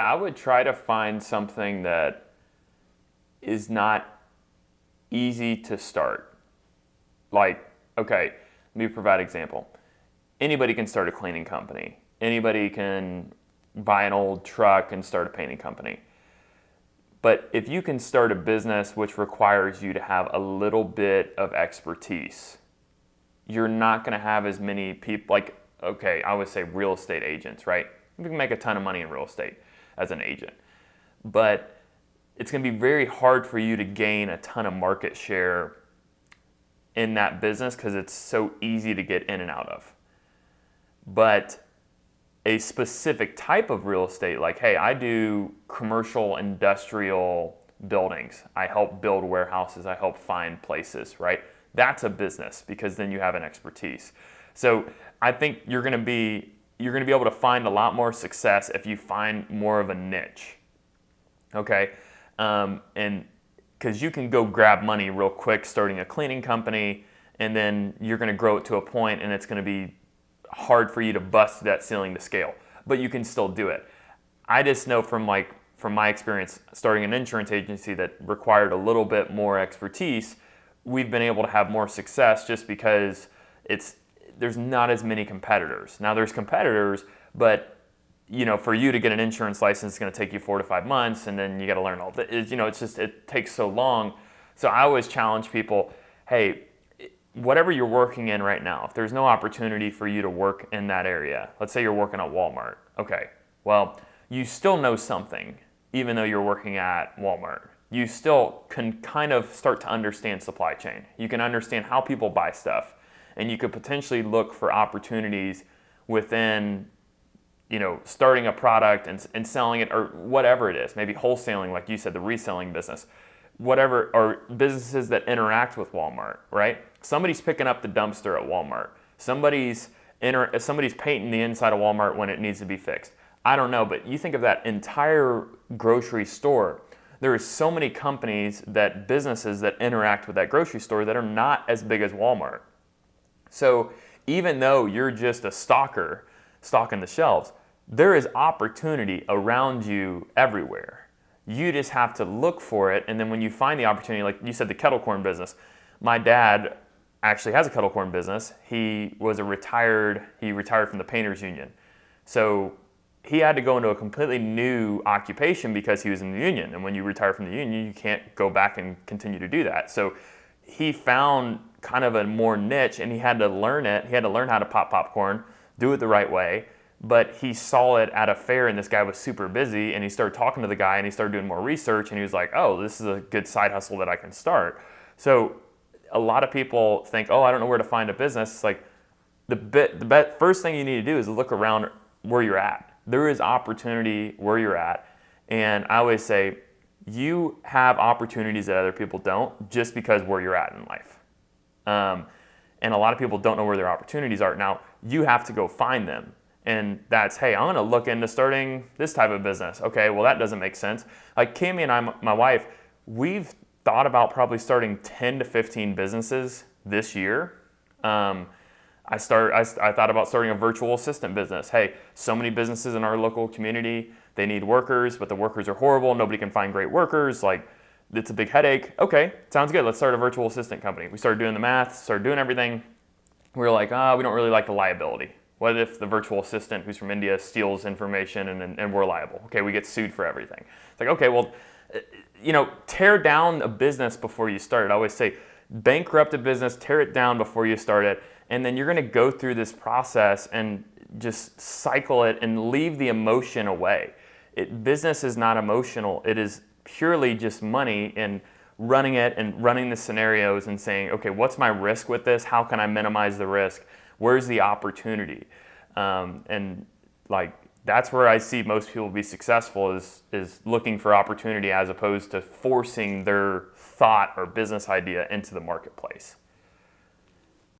I would try to find something that is not easy to start. Like, okay, let me provide an example. Anybody can start a cleaning company. Anybody can buy an old truck and start a painting company. But if you can start a business which requires you to have a little bit of expertise, you're not going to have as many people, like, okay, I would say real estate agents, right? You can make a ton of money in real estate as an agent. But it's going to be very hard for you to gain a ton of market share in that business because it's so easy to get in and out of. But a specific type of real estate, like, hey, I do commercial industrial buildings. I help build warehouses. I help find places, right? That's a business because then you have an expertise. So I think you're going to be able to find a lot more success if you find more of a niche. Okay, and because you can go grab money real quick starting a cleaning company, and then you're going to grow it to a point, and it's going to be hard for you to bust that ceiling to scale, but you can still do it. I just know from my experience starting an insurance agency that required a little bit more expertise, we've been able to have more success just because there's not as many competitors. Now there's competitors, but for you to get an insurance license, it's going to take you 4 to 5 months, and then you got to learn all that. It takes so long. So I always challenge people, hey, whatever you're working in right now, if there's no opportunity for you to work in that area, let's say you're working at Walmart. Okay, well, you still know something, even though you're working at Walmart. You still can kind of start to understand supply chain. You can understand how people buy stuff, and you could potentially look for opportunities within, starting a product and selling it, or whatever it is, maybe wholesaling, like you said, the reselling business, whatever, or businesses that interact with Walmart, right? Somebody's picking up the dumpster at Walmart. Somebody's painting the inside of Walmart when it needs to be fixed. I don't know, but you think of that entire grocery store. There are so many businesses that interact with that grocery store that are not as big as Walmart. So even though you're just a stocker, stocking the shelves, there is opportunity around you everywhere. You just have to look for it, and then when you find the opportunity, like you said, the kettle corn business. My dad actually has a kettle corn business. He retired from the painters union. So he had to go into a completely new occupation because he was in the union. And when you retire from the union, you can't go back and continue to do that. So he found kind of a more niche, and he had to learn it. He had to learn how to pop popcorn, do it the right way. But he saw it at a fair, and this guy was super busy, and he started talking to the guy, and he started doing more research, and he was like, oh, this is a good side hustle that I can start. So a lot of people think, oh, I don't know where to find a business. It's like the first thing you need to do is look around where you're at. There is opportunity where you're at. And I always say, you have opportunities that other people don't just because where you're at in life. And a lot of people don't know where their opportunities are. Now, you have to go find them. And that's, hey, I'm going to look into starting this type of business. Okay, well, that doesn't make sense. Like Cami and I, my wife, we've thought about probably starting 10 to 15 businesses this year. I thought about starting a virtual assistant business. Hey, so many businesses in our local community, they need workers, but the workers are horrible. Nobody can find great workers. Like, it's a big headache. Okay, sounds good. Let's start a virtual assistant company. We started doing the math, started doing everything. We were like, we don't really like the liability. What if the virtual assistant who's from India steals information and we're liable? Okay, we get sued for everything. It's like, okay, well, tear down a business before you start it. I always say, bankrupt a business, tear it down before you start it, and then you're going to go through this process and just cycle it and leave the emotion away. Business is not emotional. It is purely just money and running it and running the scenarios and saying, okay, what's my risk with this? How can I minimize the risk? Where's the opportunity? And that's where I see most people be successful is looking for opportunity as opposed to forcing their thought or business idea into the marketplace.